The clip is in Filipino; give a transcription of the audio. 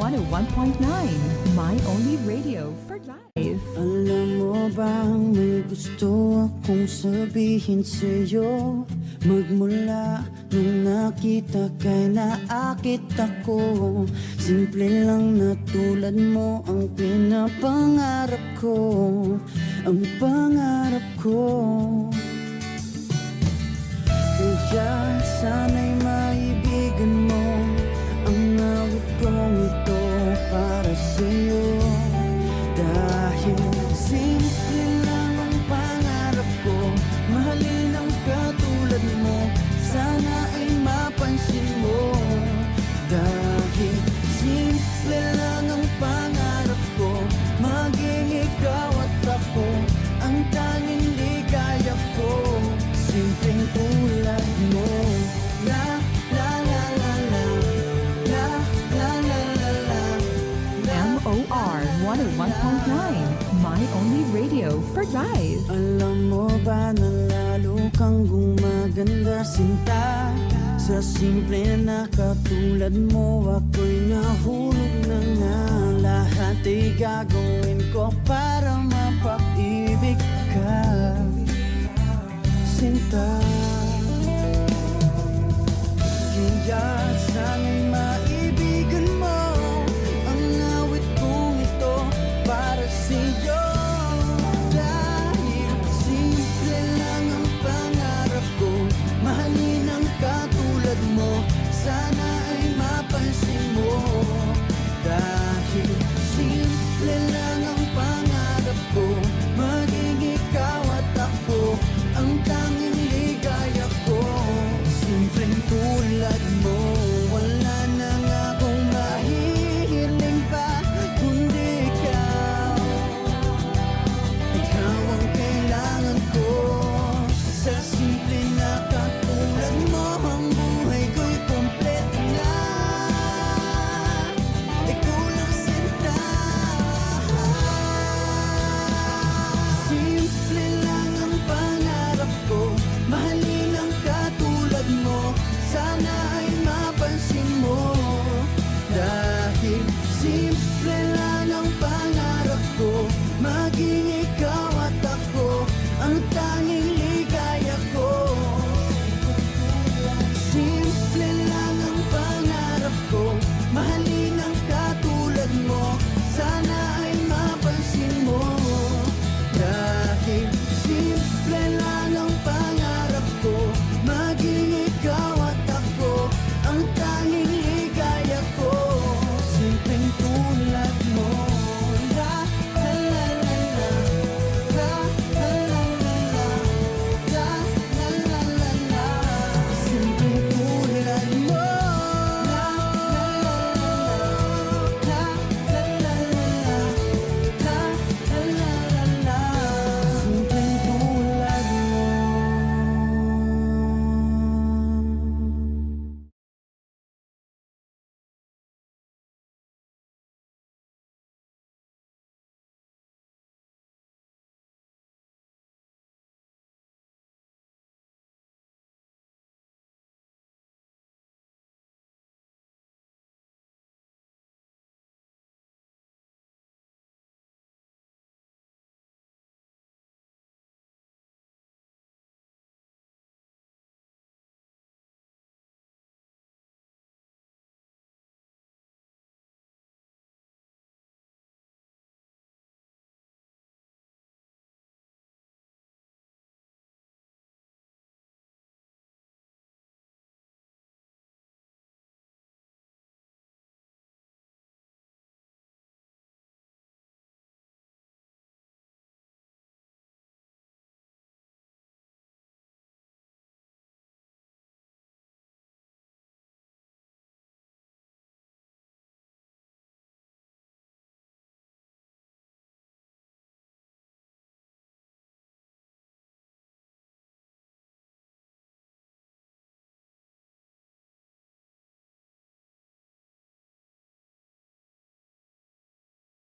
101.9, My Only Radio for Life. Alam mo bang may gusto akong sabihin sa'yo? Magmula nung nakita kay naakit ako. Simple lang na tulad mo ang pinapangarap ko. Ang pangarap ko. Kaya sana'y maibigan mo ang awit kong ito para sa'yo. Dahil simple lang ang pangarap ko, mahalin ang katulad mo, sana ay mapansin mo. Dahil simple lang ang pangarap ko, maging ikaw at ako, ang tanging ligaya ko. Simpleng tulad mo. La la la la la, la la la la la, MOR 101.9, My Only Radio for Life. Alam mo ba na lalo kang gumaganda, sinta? Sa simple na katulad mo, ako'y nahulog na nga. Lahat ay gagawin ko para mapaibig ka, sinta. Kaya sana'y maibigan mo ang awit kong ito para sa'yo. Dahil simple lang ang pangarap ko, mahalin ang katulad mo, sana ay mapansin mo. Dahil simple lang ang pangarap ko, maging ikaw at ako, ang tanging ligaya ko. Simpleng tulad mo, wala na nga akong mahihiling pa kundi ikaw. Ikaw ang kailangan ko. Sa simple na katulad mo, ang buhay ko'y kompleto na. Ikaw lang sinta. Simple lang ang pangarap ko, mahalin ang katulad mo, sana ay mapansin mo. Dahil simple lang ang pangarap ko, maging ikaw at ako, ang tanging ligaya ko. Simple lang ang pangarap ko, mahalin ang katulad mo, sana ay mapansin mo. Dahil simple lang ang pangarap ko, maging ikaw at ako, ang